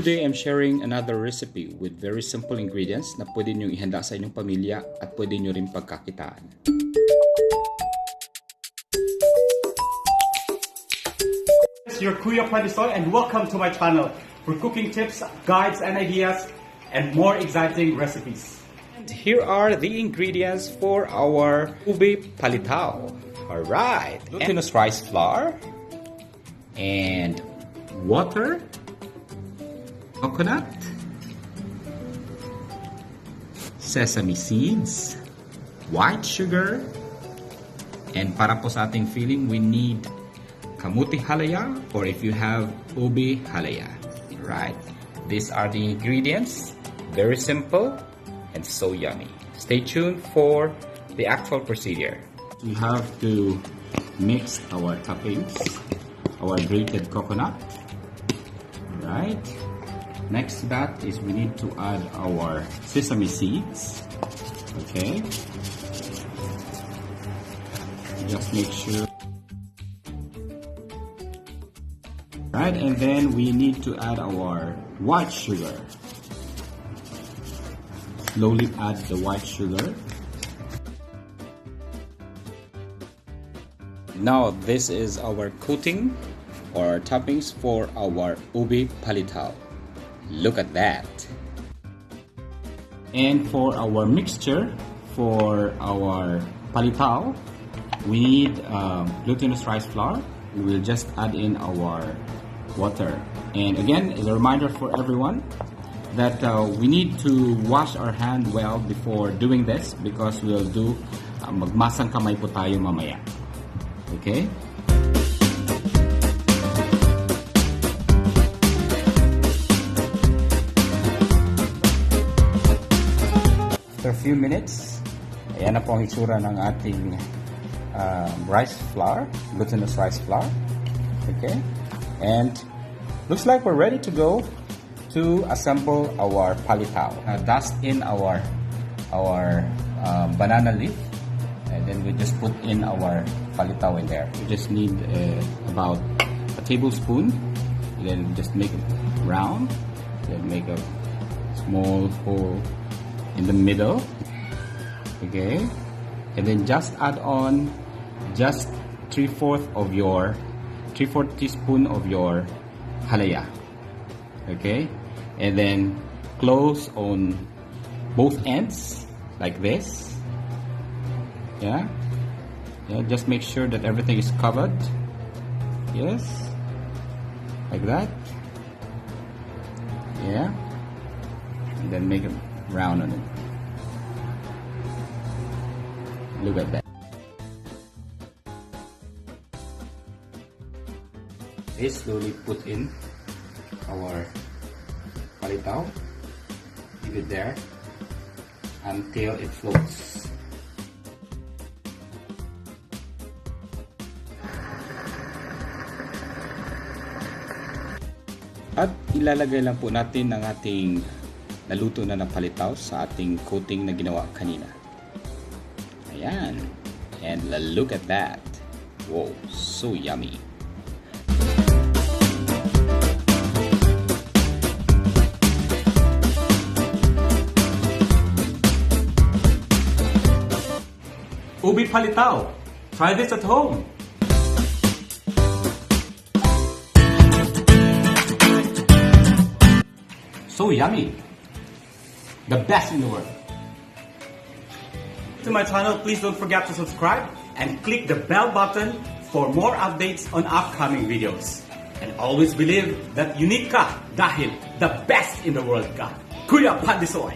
Today, I'm sharing another recipe with very simple ingredients na pwede nyo ihanda sa inyong pamilya at pwede nyo rin pagkakitaan. It's your Kuya and welcome to my channel for cooking tips, guides, and ideas, and more exciting recipes. And here are the ingredients for our Ube Palitaw. Alright, glutinous rice flour and water, coconut, sesame seeds, white sugar, and para po sa ating filling, we need Camote Halaya, or if you have Ube Halaya. Right, these are the ingredients. Very simple and so yummy. Stay tuned for the actual procedure. We have to mix our toppings, our grated coconut. Right. Next to that is we need to add our sesame seeds. Okay. Just make sure. Right, and then we need to add our white sugar. Slowly add the white sugar. Now this is our coating or toppings for our Ube Palitaw. Look at that. And for our mixture for our palitaw, we need glutinous rice flour. We will just add in our water. And again, as a reminder for everyone that we need to wash our hand well before doing this because we'll do magmasang kamay po tayo mamaya. Okay? After a few minutes, ayan na po ang itsura ng ating rice flour, glutinous rice flour. Okay? And looks like we're ready to go to assemble our palitaw. Dust in our banana leaf, and then we just put in our palitaw in there. We just need about a tablespoon, and then just make it round, then make a small hole in the middle. Okay, and then just add on just 3/4 teaspoon of your halaya. Okay, and then close on both ends like this. Yeah, just make sure that everything is covered. Yes, like that. Yeah, and then make it round on it. Look at that. We slowly put in our palitaw. Leave it there until it floats. At ilalagay lang po natin ang ating naluto na ng palitaw sa ating coating na ginawa kanina. Ayan. And look at that. Wow, so yummy. Ube Palitaw. Try this at home. So yummy. The best in the world. To my channel, please don't forget to subscribe and click the bell button for more updates on upcoming videos. And always believe that unique ka dahil the best in the world ka. Kuya Pandisoy.